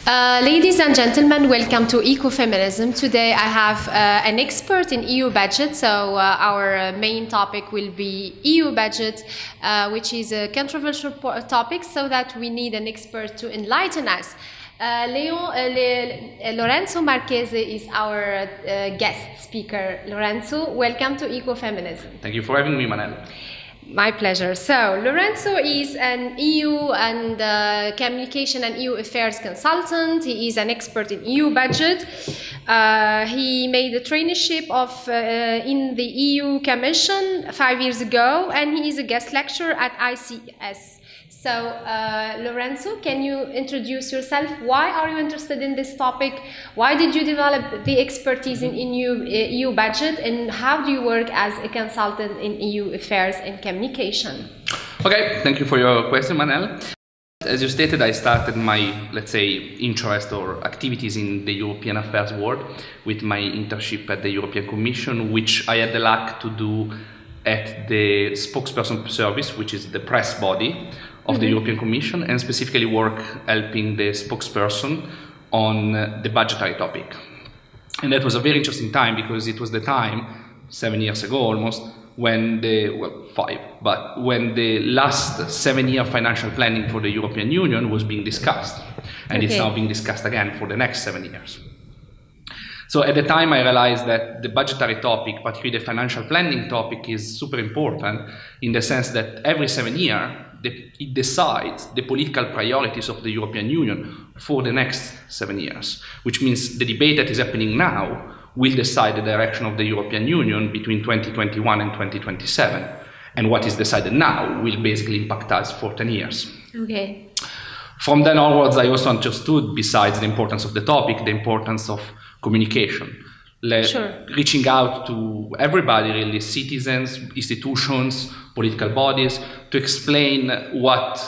Ladies and gentlemen, welcome to Ecofeminism. Today I have an expert in EU budget, so our main topic will be EU budget, which is a controversial topic, so that we need an expert to enlighten us. Lorenzo Marchese is our guest speaker. Lorenzo, welcome to Ecofeminism. Thank you for having me, Manel. My pleasure. So, Lorenzo is an EU and communication and EU affairs consultant. He is an expert in EU budget. He made a traineeship in the EU Commission 5 years ago, and he is a guest lecturer at ICS. So, Lorenzo, can you introduce yourself? Why are you interested in this topic? Why did you develop the expertise in EU budget? And how do you work as a consultant in EU affairs and communication? Okay, thank you for your question, Manel. As you stated, I started my, let's say, interest or activities in the European affairs world with my internship at the European Commission, which I had the luck to do at the spokesperson service, which is the press body of the European Commission, and specifically work helping the spokesperson on the budgetary topic. And that was a very interesting time, because it was the time, 7 years ago almost, when when the last 7-year financial planning for the European Union was being discussed. And it's now being discussed again for the next 7 years. So at the time I realized that the budgetary topic, particularly the financial planning topic, is super important in the sense that every 7 years it decides the political priorities of the European Union for the next 7 years, which means the debate that is happening now will decide the direction of the European Union between 2021 and 2027. And what is decided now will basically impact us for 10 years. Okay. From then onwards, I also understood, besides the importance of the topic, the importance of communication. Reaching out to everybody, really, citizens, institutions, political bodies, to explain what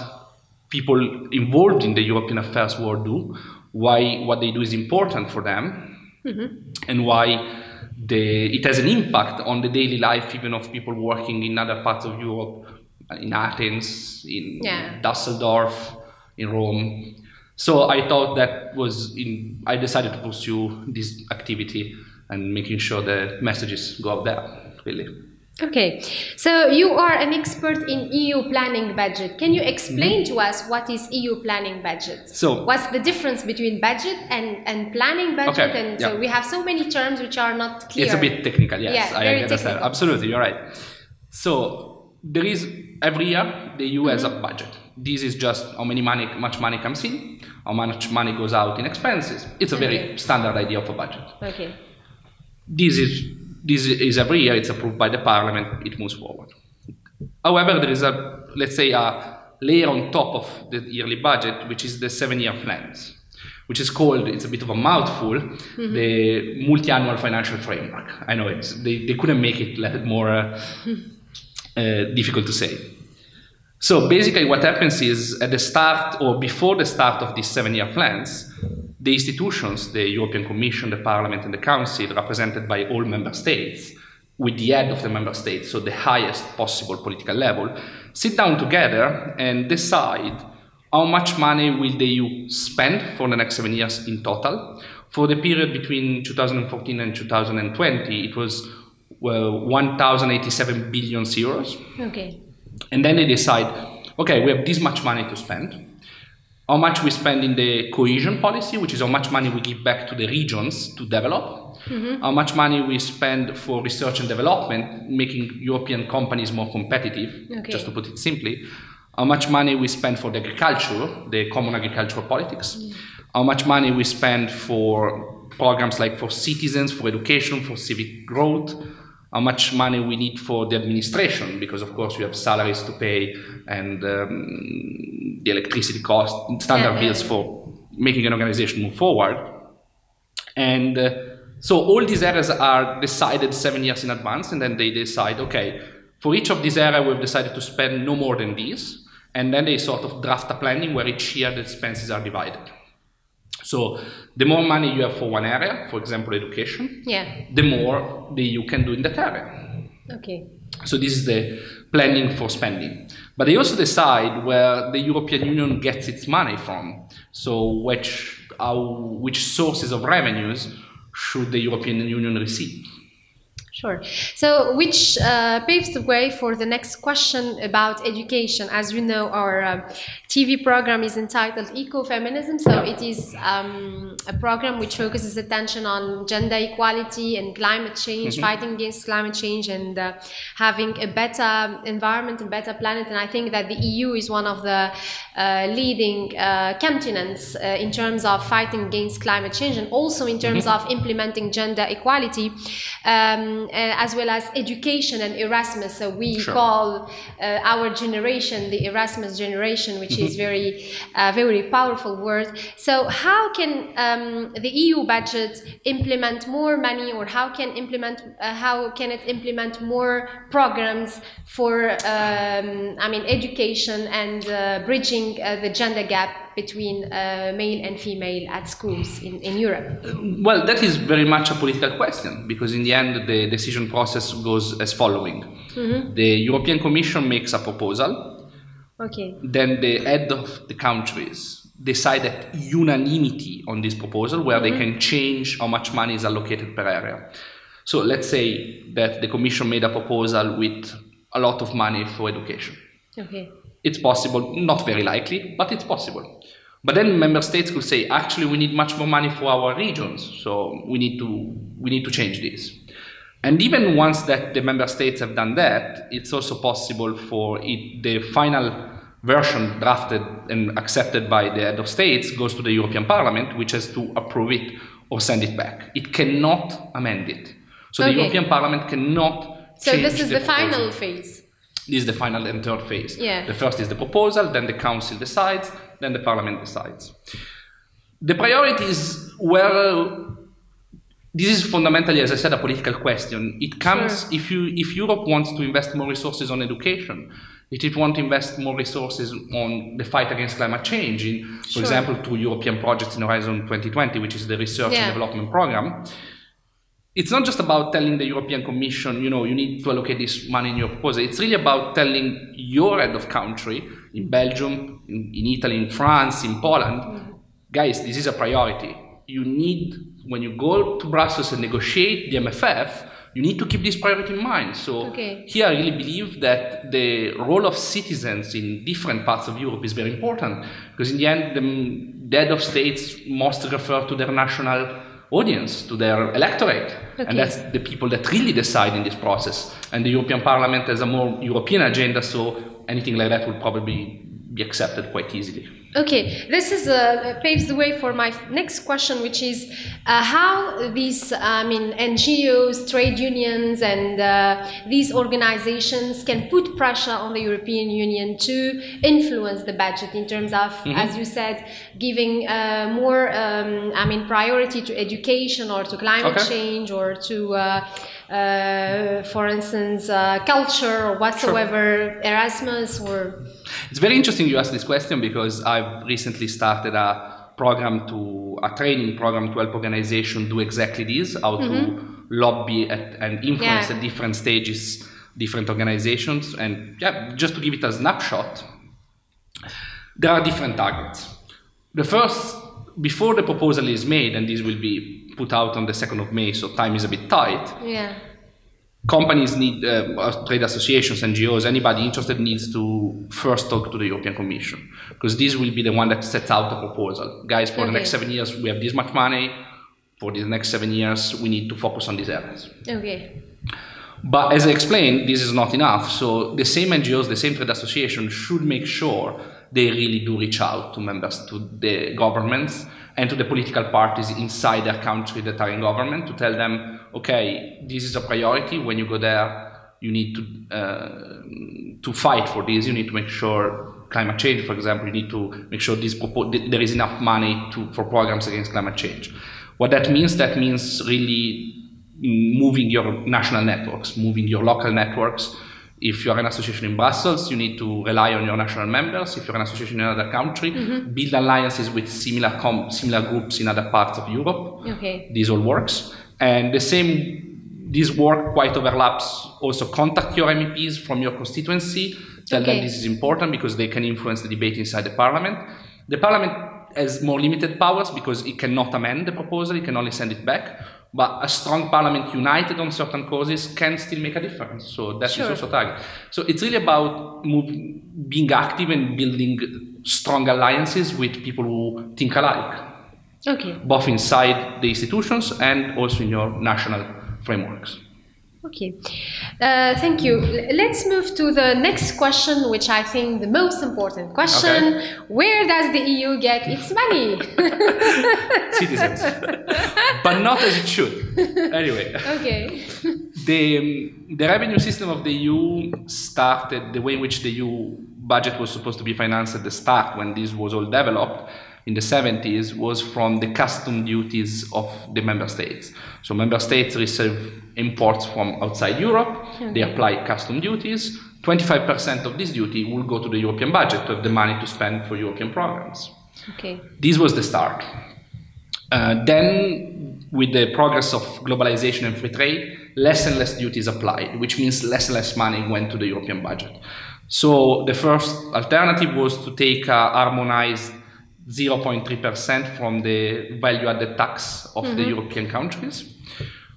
people involved in the European affairs world do, why what they do is important for them, and why it has an impact on the daily life even of people working in other parts of Europe, in Athens, in Düsseldorf, in Rome. So I thought I decided to pursue this activity and making sure the messages go out there, really. Okay, so you are an expert in EU planning budget. Can you explain to us what is EU planning budget? So, what's the difference between budget and planning budget? Okay, so we have so many terms which are not clear. It's a bit technical, yes, I understand. Technical. Absolutely, you're right. So there is, every year, the EU has a budget. This is just how much money comes in, how much money goes out in expenses. It's a very standard idea of a budget. Okay. This is every year, it's approved by the parliament, it moves forward. However, there is let's say a layer on top of the yearly budget, which is the 7-year plans, which is called, it's a bit of a mouthful, the multi-annual financial framework. I know they couldn't make it more difficult to say. So basically what happens is, at the start or before the start of these 7-year plans, the institutions, the European Commission, the Parliament and the Council, represented by all member states, with the head of the member states, so the highest possible political level, sit down together and decide how much money will the EU spend for the next 7 years in total. For the period between 2014 and 2020, it was 1,087 billion euros. Okay. And then they decide, okay, we have this much money to spend. How much we spend in the cohesion policy, which is how much money we give back to the regions to develop. How much money we spend for research and development, making European companies more competitive, just to put it simply. How much money we spend for the agriculture, the common agricultural politics. How much money we spend for programs like for citizens, for education, for civic growth. How much money we need for the administration, because of course we have salaries to pay and the electricity cost, standard bills for making an organization move forward. And so all these areas are decided 7 years in advance, and then they decide, okay, for each of these areas we've decided to spend no more than this, and then they sort of draft a planning where each year the expenses are divided. So the more money you have for one area, for example, education, the more the EU can do in that area. Okay. So this is the planning for spending. But they also decide where the European Union gets its money from. So which sources of revenues should the European Union receive? Sure. So, which paves the way for the next question about education. As you know, our TV program is entitled Ecoféminisme. So, it is a program which focuses attention on gender equality and climate change, fighting against climate change, and having a better environment, a better planet. And I think that the EU is one of the leading continents in terms of fighting against climate change, and also in terms of implementing gender equality. As well as education and Erasmus. So we call our generation the Erasmus generation, which is very powerful word. So how can the EU budget implement more money, or how can it implement more programs for education and bridging the gender gap between male and female at schools in Europe? Well, that is very much a political question, because in the end the decision process goes as following. The European Commission makes a proposal, then the head of the countries decide at unanimity on this proposal, where they can change how much money is allocated per area. So let's say that the Commission made a proposal with a lot of money for education. It's possible, not very likely, but it's possible. But then member states could say, actually, we need much more money for our regions, so we need to change this. And even once that the member states have done that, it's also possible for the final version drafted and accepted by the head of states goes to the European Parliament, which has to approve it or send it back. It cannot amend it. So the European Parliament cannot change. So this is the final phase. This is the final and third phase. Yeah. The first is the proposal, then the Council decides, then the Parliament decides. The priorities were, this is fundamentally, as I said, a political question. It comes, if Europe wants to invest more resources on education, if it wants to invest more resources on the fight against climate change, for example, through European projects in Horizon 2020, which is the research and development program, it's not just about telling the European Commission, you need to allocate this money in your proposal. It's really about telling your head of country, in Belgium, in Italy, in France, in Poland, guys, this is a priority. You need, when you go to Brussels and negotiate the MFF, you need to keep this priority in mind. So here I really believe that the role of citizens in different parts of Europe is very important, because in the end, the head of states must refer to their national audience, to their electorate. And that's the people that really decide in this process. And the European Parliament has a more European agenda, so anything like that will probably be accepted quite easily. Okay, this is paves the way for my next question, which is how these NGOs, trade unions, and these organizations can put pressure on the European Union to influence the budget in terms of, as you said, giving more priority to education or to climate change or to for instance, culture or whatsoever, Erasmus or... It's very interesting you ask this question, because I've recently started a training program to help organizations do exactly this, how to lobby and influence at different stages, different organizations. And just to give it a snapshot, there are different targets. The first, before the proposal is made, and this will be put out on the 2nd of May, so time is a bit tight. Companies need, trade associations, NGOs, anybody interested needs to first talk to the European Commission, because this will be the one that sets out the proposal. Guys, for the next 7 years, we have this much money. For the next 7 years, we need to focus on these areas. But as I explained, this is not enough. So the same NGOs, the same trade associations should make sure they really do reach out to members, to the governments, and to the political parties inside their country that are in government, to tell them, okay, this is a priority. When you go there, you need to fight for this. You need to make sure climate change, for example, you need to make sure there is enough money for programs against climate change. What that means really moving your national networks, moving your local networks. If you're an association in Brussels, you need to rely on your national members. If you're an association in another country, build alliances with similar groups in other parts of Europe. This all works. And this work quite overlaps. Also contact your MEPs from your constituency. tell them this is important because they can influence the debate inside the parliament. The parliament has more limited powers because it cannot amend the proposal, it can only send it back. But a strong parliament united on certain causes can still make a difference. So that is also a target. So it's really about being active and building strong alliances with people who think alike. Okay. Both inside the institutions and also in your national frameworks. Okay, thank you. Let's move to the next question, which I think the most important question. Okay. Where does the EU get its money? Citizens. But not as it should. Anyway. Okay. The revenue system of the EU started, the way in which the EU budget was supposed to be financed at the start, when this was all developed, in the 70s, was from the custom duties of the member states. So member states receive imports from outside Europe, they apply custom duties, 25% of this duty will go to the European budget to have the money to spend for European programs. Okay. This was the start. Then, with the progress of globalization and free trade, less and less duties applied, which means less and less money went to the European budget. So the first alternative was to take a harmonized 0.3% from the value-added tax of the European countries,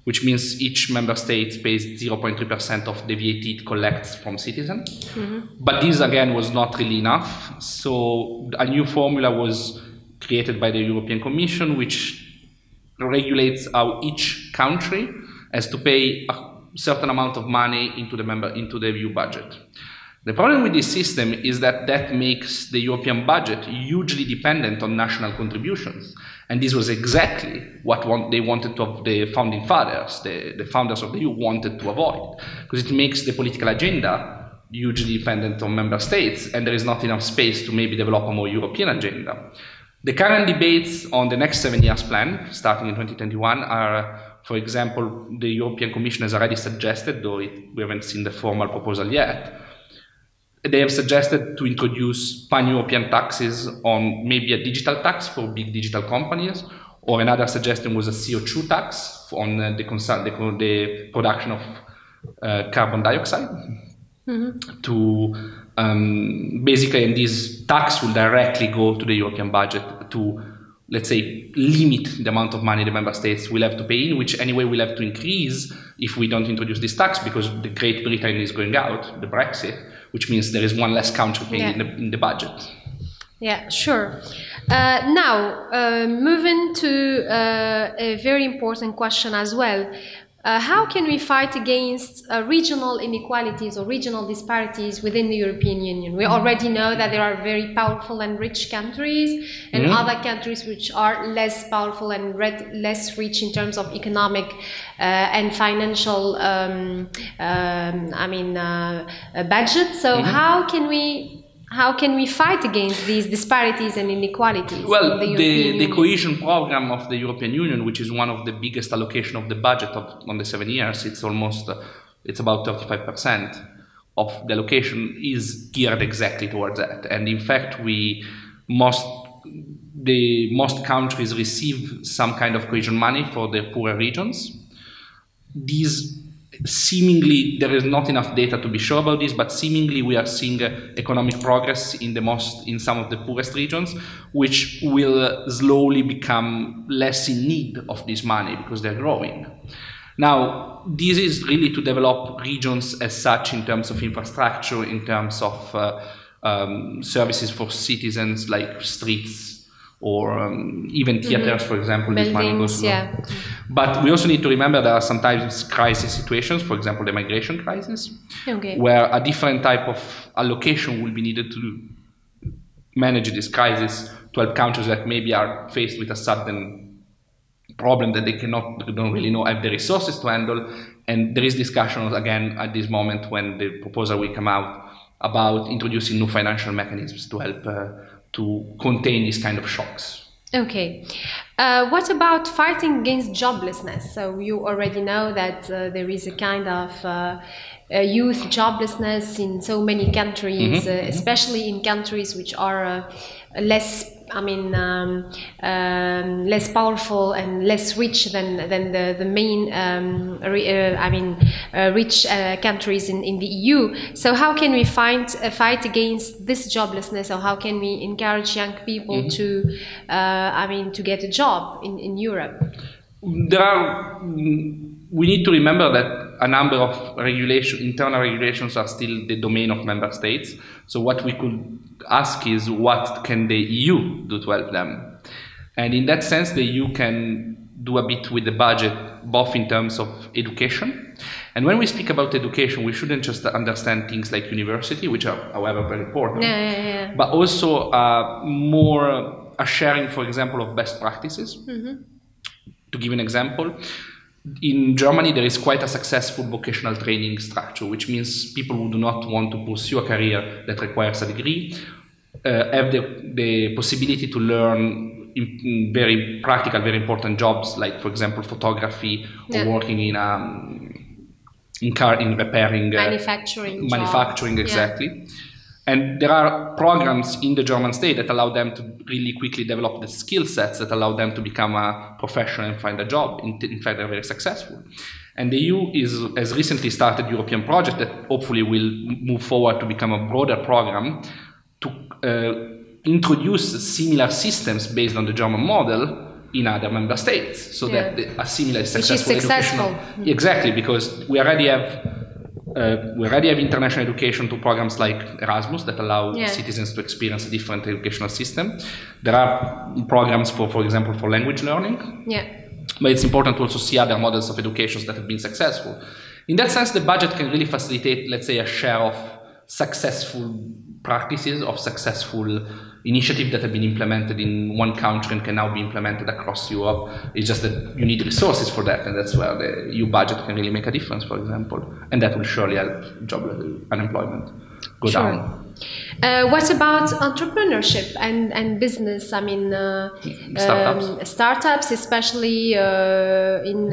which means each member state pays 0.3% of the VAT it collects from citizens. But this, again, was not really enough. So a new formula was created by the European Commission, which regulates how each country has to pay a certain amount of money into the EU budget. The problem with this system is that that makes the European budget hugely dependent on national contributions. And this was exactly what they wanted to, the founding fathers, the founders of the EU wanted to avoid, because it makes the political agenda hugely dependent on member states, and there is not enough space to maybe develop a more European agenda. The current debates on the next 7 years plan, starting in 2021, are, for example, the European Commission has already suggested, though we haven't seen the formal proposal yet, they have suggested to introduce pan-European taxes on maybe a digital tax for big digital companies, or another suggestion was a CO2 tax on the production of carbon dioxide. To basically, and this tax will directly go to the European budget to, let's say, limit the amount of money the member states will have to pay in, which anyway will have to increase if we don't introduce this tax, because the Great Britain is going out, the Brexit, which means there is one less country paying in the budget. Yeah, sure. Now, moving to a very important question as well. How can we fight against regional inequalities or regional disparities within the European Union? We already know that there are very powerful and rich countries and other countries which are less powerful and less rich in terms of economic and financial budget. So how can we fight against these disparities and inequalities? Well, the cohesion program of the European Union, which is one of the biggest allocation of the budget on the 7 years, it's about 35% of the allocation is geared exactly towards that. And in fact, most countries receive some kind of cohesion money for the poorer regions. These seemingly, there is not enough data to be sure about this, but seemingly we are seeing economic progress in some of the poorest regions, which will slowly become less in need of this money because they're growing. Now, this is really to develop regions as such in terms of infrastructure, in terms of services for citizens like streets, or even theaters, for example. This money goes to But we also need to remember there are sometimes crisis situations, for example, the migration crisis, where a different type of allocation will be needed to manage this crisis to help countries that maybe are faced with a sudden problem that they don't really have the resources to handle. And there is discussion again at this moment when the proposal will come out about introducing new financial mechanisms to help to contain these kind of shocks. Okay. What about fighting against joblessness? So you already know that there is a kind of youth joblessness in so many countries, especially in countries which are less less powerful and less rich than the main rich countries in the EU. So how can we fight against this joblessness, or how can we encourage young people to get a job in Europe? We need to remember that a number of internal regulations are still the domain of member states. So what we could ask is, what can the EU do to help them? And in that sense, the EU can do a bit with the budget, both in terms of education. And when we speak about education, we shouldn't just understand things like university, which are, however, very important, but also more a sharing, for example, of best practices. To give an example, in Germany, there is quite a successful vocational training structure, which means people who do not want to pursue a career that requires a degree have the possibility to learn in very practical, very important jobs, like, for example, photography, or working in repairing, manufacturing, exactly. And there are programs in the German state that allow them to really quickly develop the skill sets that allow them to become a professional and find a job. In fact, they're very successful. And the EU has recently started a European project that hopefully will move forward to become a broader program to introduce similar systems based on the German model in other member states, so that a similar successful educational... Exactly, because we already have international education through programs like Erasmus that allow citizens to experience a different educational system. There are programs for example, for language learning. But it's important to also see other models of education that have been successful. In that sense, the budget can really facilitate, let's say, a share of successful practices, of successful initiatives that have been implemented in one country and can now be implemented across Europe. It's just that you need resources for that, and that's where the EU budget can really make a difference, for example. And that will surely help unemployment go down. What about entrepreneurship and business? Startups, especially in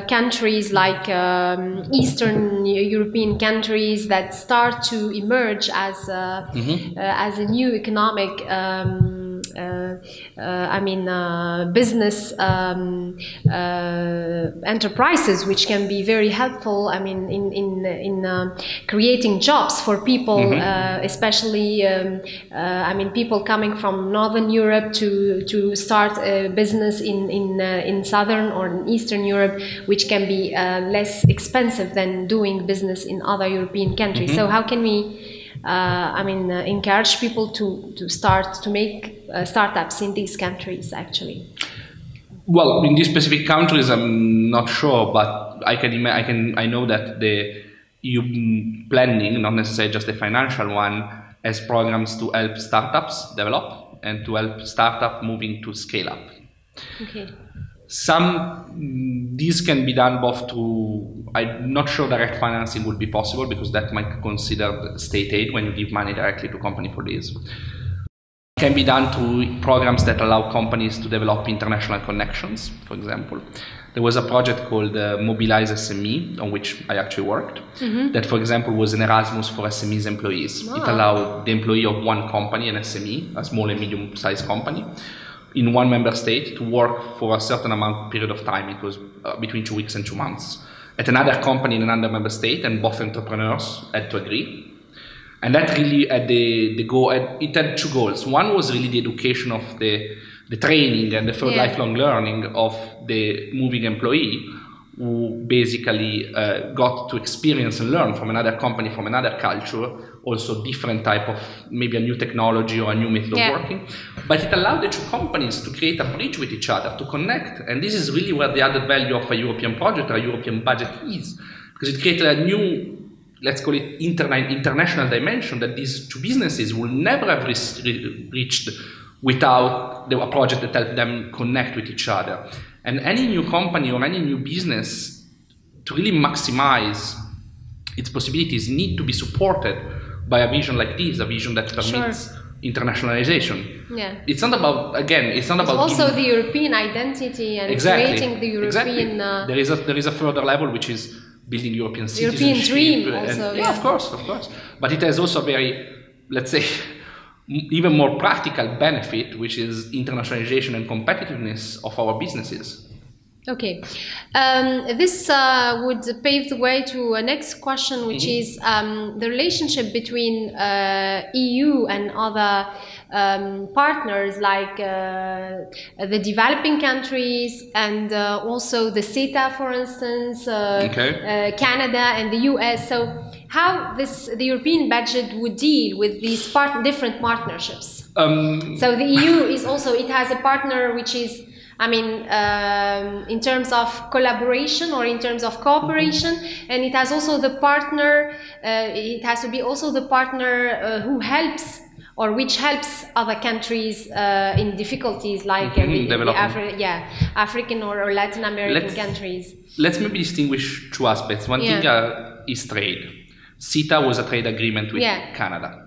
countries like Eastern European countries that start to emerge as a new economic business enterprises, which can be very helpful. In creating jobs for people, especially people coming from Northern Europe to start a business in Southern or in Eastern Europe, which can be less expensive than doing business in other European countries. So how can we encourage people to make startups in these countries, actually? Well, in these specific countries, I'm not sure, but I know that the EU planning, not necessarily just the financial one, has programs to help startups develop and to help startups moving to scale up. These can be done both through, I'm not sure direct financing would be possible, because that might consider state aid when you give money directly to company for this. It can be done through programs that allow companies to develop international connections, for example. There was a project called Mobilize SME, on which I actually worked, that, for example, was an Erasmus for SMEs employees. It allowed the employee of one company, an SME, a small and medium-sized company, in one member state to work for a certain period of time. It was between 2 weeks and 2 months. At another company in another member state, and both entrepreneurs had to agree. And that really had it had two goals. One was really the education of the training and the lifelong learning of the moving employee, who basically got to experience and learn from another company, from another culture, also different type of, maybe a new technology or a new method of working. But it allowed the two companies to create a bridge with each other, to connect. And this is really where the added value of a European project or a European budget is. Because it created a new, let's call it international dimension that these two businesses will never have reached without a project that helped them connect with each other. And any new company or any new business, to really maximize its possibilities, need to be supported by a vision like this, a vision that permits internationalization. It's not about, again, it's not about... It's also the European identity and creating the European... There is a further level, which is building European citizenship. European dream also. Of course. But it has also very, let's say, even more practical benefit, which is internationalization and competitiveness of our businesses. Okay, this would pave the way to a next question, which is the relationship between EU and other partners, like the developing countries, and also the CETA, for instance, Canada and the US. So how the European budget would deal with these different partnerships? So the EU is also, it has a partner which is, I mean, in terms of collaboration or in terms of cooperation, and it has also the partner, it has to be also the partner who helps, or which helps other countries in difficulties, like African or Latin American countries. Let's maybe distinguish two aspects. One thing is trade. CETA was a trade agreement with Canada.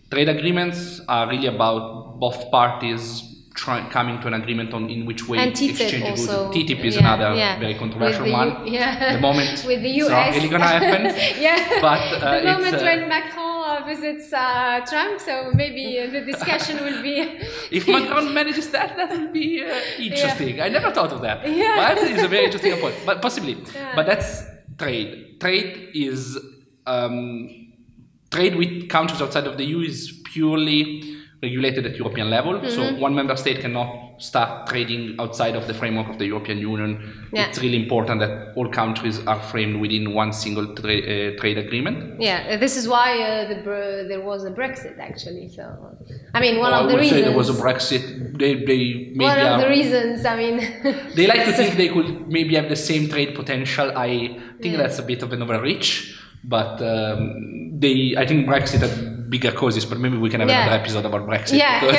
Trade agreements are really about both parties coming to an agreement on in which way exchange goods. TTIP is another very controversial one. The moment with the US. It's not really going to happen. But the moment when Macron visits Trump, so maybe the discussion will be... If Macron manages that, that will be interesting. I never thought of that. But it's a very interesting point. But possibly. But that's trade. Trade is... trade with countries outside of the EU is purely regulated at European level. So one member state cannot start trading outside of the framework of the European Union. It's really important that all countries are framed within one single trade agreement. This is why there was a Brexit, actually. So, I mean, one of the reasons. I would say there was a Brexit. They maybe one of the reasons, I mean. They like to think they could maybe have the same trade potential. I think that's a bit of an overreach. But I think Brexit had bigger causes, but maybe we can have another episode about Brexit. We'll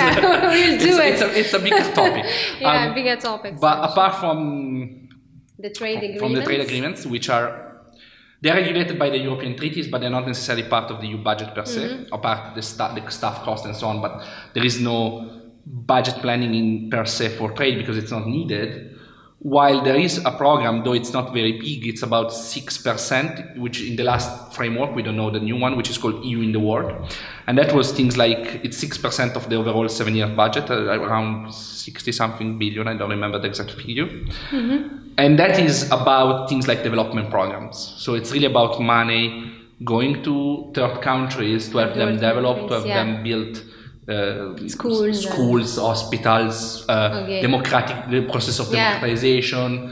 do it. It's a bigger topic. Bigger topics. But apart from the trade agreements, from the trade agreements, which are they're regulated by the European treaties, but they're not necessarily part of the EU budget per se, or part of the staff cost and so on. But there is no budget planning per se for trade because it's not needed. While there is a program, though it's not very big, it's about 6%, which in the last framework, we don't know the new one, which is called EU in the World. And that was things like, it's 6% of the overall 7-year budget, around 60-something billion, I don't remember the exact figure. And that is about things like development programs. So it's really about money going to third countries to help them develop, to help them build schools, hospitals, the process of democratization,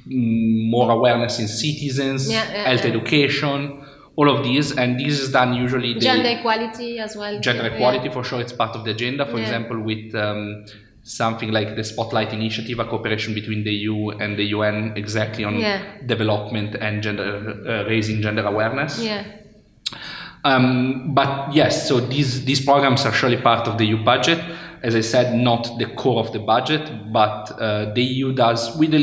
more awareness in citizens, health education, all of these, and this is done usually... Gender equality as well. Gender equality, for sure, it's part of the agenda, for example, with something like the Spotlight Initiative, a cooperation between the EU and the UN exactly on development and raising gender awareness. But yes, so these programs are surely part of the EU budget. As I said, not the core of the budget, but the EU does with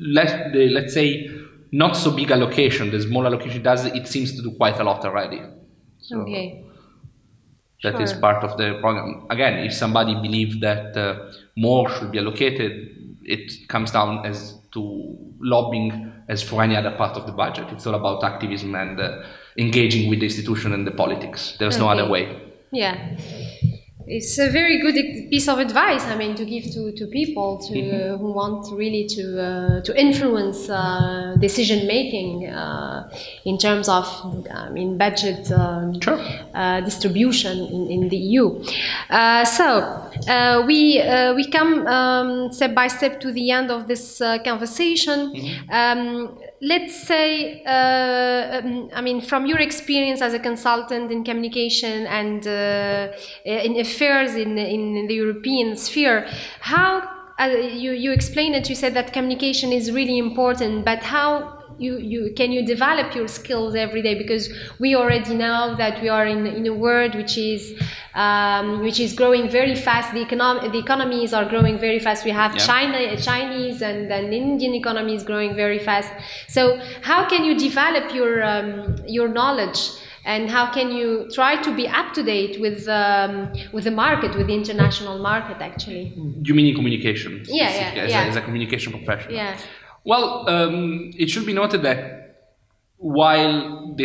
let's say not so big allocation. The small allocation it seems to do quite a lot already. So that is part of the program. Again, if somebody believes that more should be allocated, it comes down as to lobbying as for any other part of the budget. It's all about activism and engaging with the institution and the politics. There's no other way. It's a very good piece of advice, I mean, to give to people who want really to influence decision making in terms of, I mean, budget distribution in the EU. We come step by step to the end of this conversation. Let's say, I mean, from your experience as a consultant in communication and in affairs in the European sphere, how you explained it, you said that communication is really important, but how can you develop your skills every day? Because we already know that we are in a world which is growing very fast. The economies are growing very fast. We have Chinese and Indian economies growing very fast. So how can you develop your knowledge? And how can you try to be up to date with the market, with the international market, actually? You mean in communication? As a communication professional? Well, it should be noted that while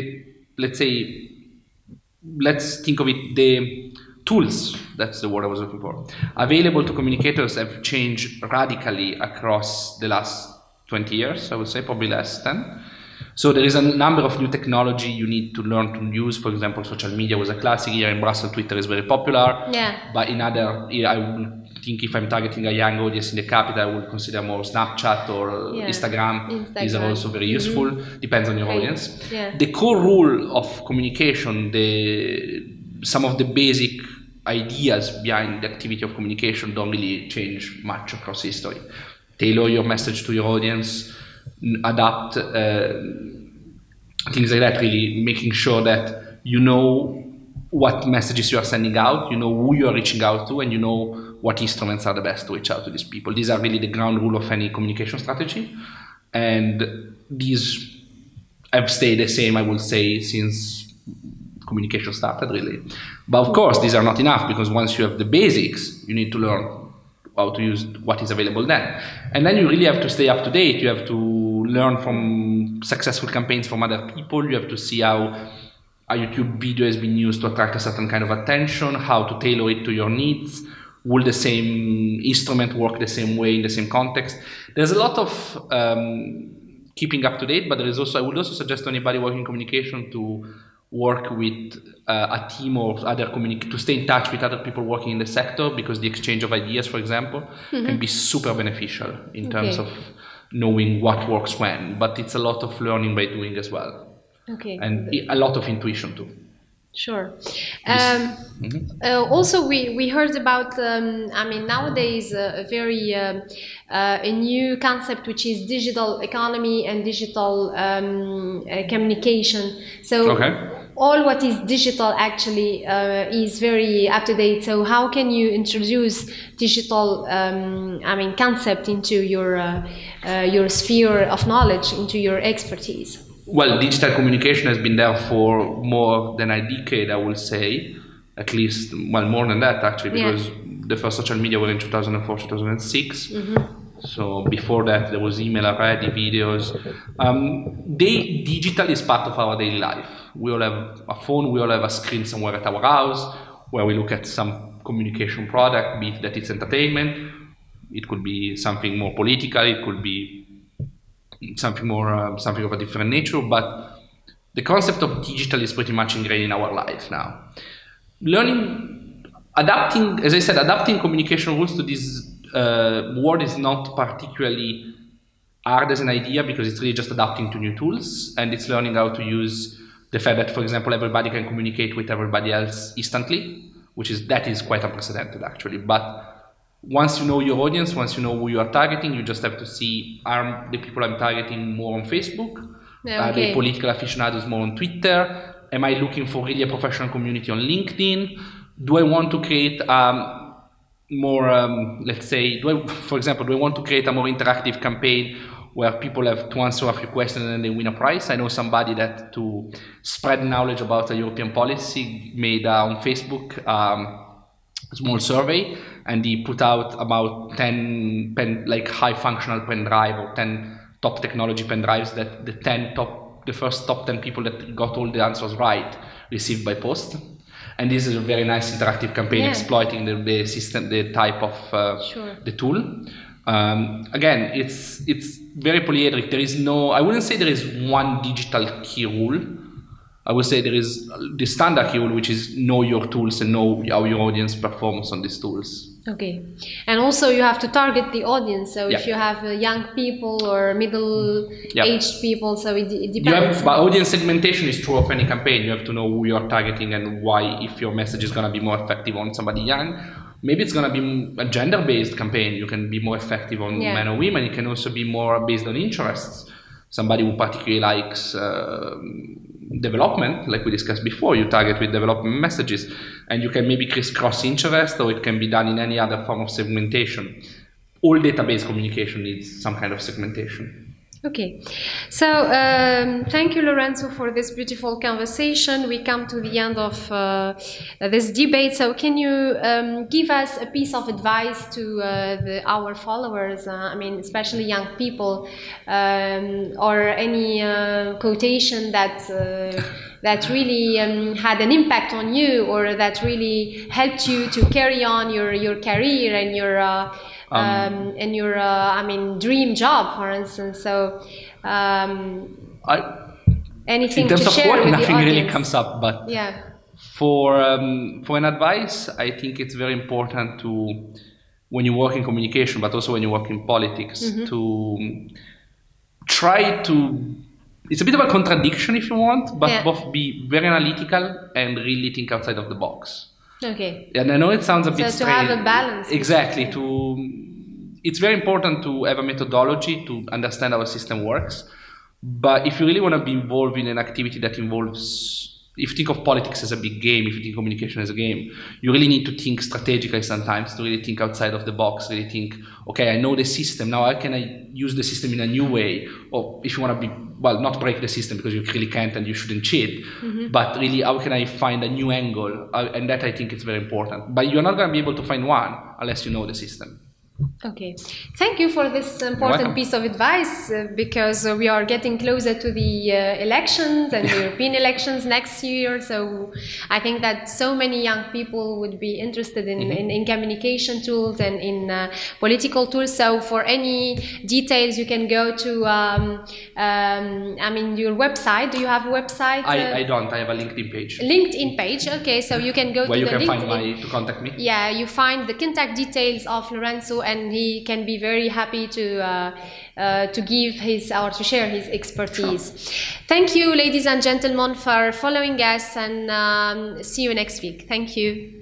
let's think of it, the tools, that's the word I was looking for, available to communicators have changed radically across the last 20 years, I would say, probably less 10. So there is a number of new technology you need to learn to use. For example, social media was a classic. Here in Brussels, Twitter is very popular. Yeah. But in other, I would think if I'm targeting a young audience in the capital, I would consider more Snapchat or Instagram. These are also very useful. Depends on your audience. Yeah. The core rule of communication, some of the basic ideas behind the activity of communication don't really change much across history. Tailor your message to your audience, adapt, things like that, really making sure that you know what messages you are sending out, you know who you are reaching out to, and you know what instruments are the best to reach out to these people. These are really the ground rule of any communication strategy. And these have stayed the same, I would say, since communication started, really. But of course, these are not enough, because once you have the basics, you need to learn how to use what is available then. And then you really have to stay up to date. You have to learn from successful campaigns from other people. You have to see how a YouTube video has been used to attract a certain kind of attention, how to tailor it to your needs. Will the same instrument work the same way in the same context? There's a lot of keeping up to date, but there is also, I would also suggest to anybody working in communication to work with a team or other to stay in touch with other people working in the sector, because the exchange of ideas, for example, can be super beneficial in terms of knowing what works when. But it's a lot of learning by doing as well. And a lot of intuition too. Sure. Also, we heard about, I mean, nowadays a very a new concept, which is digital economy and digital communication. So all what is digital actually is very up to date. So how can you introduce digital, I mean, concept into your sphere of knowledge, into your expertise? Well, digital communication has been there for more than a decade, I will say, at least, well, more than that actually, because the first social media were in 2004, 2006. So before that, there was email already, videos. Digital is part of our daily life. We all have a phone, we all have a screen somewhere at our house where we look at some communication product, be it that it's entertainment, it could be something more political, it could be something more, something of a different nature, but the concept of digital is pretty much ingrained in our life now. Adapting, as I said, adapting communication rules to this world is not particularly hard as an idea, because it's really just adapting to new tools, and it's learning how to use the fact that, for example, everybody can communicate with everybody else instantly, that is quite unprecedented actually. But once you know your audience, once you know who you are targeting, you just have to see, are the people I'm targeting more on Facebook? Are the political aficionados more on Twitter? Am I looking for really a professional community on LinkedIn? Do I want to create more, let's say, for example, do I want to create a more interactive campaign where people have to answer a few questions and then they win a prize? I know somebody that, to spread knowledge about a European policy, made on Facebook a small survey, and he put out about 10 high functional pen drive, or 10 top technology pen drives that the first top 10 people that got all the answers right received by post. And this is a very nice interactive campaign exploiting the system, the type of the tool. Again, it's very polyhedric. There is no, I wouldn't say there is one digital key rule. I would say there is the standard key rule, which is know your tools and know how your audience performs on these tools. Okay, and also you have to target the audience. So if you have young people or middle-aged people, so it depends. But audience segmentation is true of any campaign. You have to know who you are targeting and why. If your message is going to be more effective on somebody young, maybe it's going to be a gender-based campaign. You can be more effective on men or women. It can also be more based on interests. Somebody who particularly likes development, like we discussed before, you target with development messages, and you can maybe crisscross interest, or it can be done in any other form of segmentation. All database communication needs some kind of segmentation. Okay, so thank you, Lorenzo, for this beautiful conversation. We come to the end of this debate. So can you give us a piece of advice to our followers, I mean, especially young people, or any quotation that that really had an impact on you, or that really helped you to carry on your career and your I mean, dream job, for instance? So anything in terms to of share work, with nothing the really audience? comes up, but yeah. For an advice, I think it's very important to, when you work in communication, but also when you work in politics, to try to, it's a bit of a contradiction if you want, but both be very analytical and really think outside of the box. Okay. And I know it sounds a bit strange. So to have a balance. Exactly. It's very important to have a methodology to understand how a system works. But if you really want to be involved in an activity that involves, if you think of politics as a big game, if you think communication as a game, you really need to think strategically sometimes, to really think outside of the box, really think, okay, I know the system, now how can I use the system in a new way? Or if you want to be, well, not break the system, because you really can't and you shouldn't cheat, but really how can I find a new angle? And that I think is very important. But you're not going to be able to find one unless you know the system. Okay, thank you for this important piece of advice, because we are getting closer to the elections and the European elections next year. So I think that so many young people would be interested in communication tools and in political tools. So for any details, you can go to, I mean, your website. Do you have a website? I don't. I have a LinkedIn page. LinkedIn page. Okay, so you can go where to you the can LinkedIn. To contact me. Yeah, you find the contact details of Lorenzo, and he can be very happy to give his, or to share his expertise. Thank you, ladies and gentlemen, for following us, and see you next week. Thank you.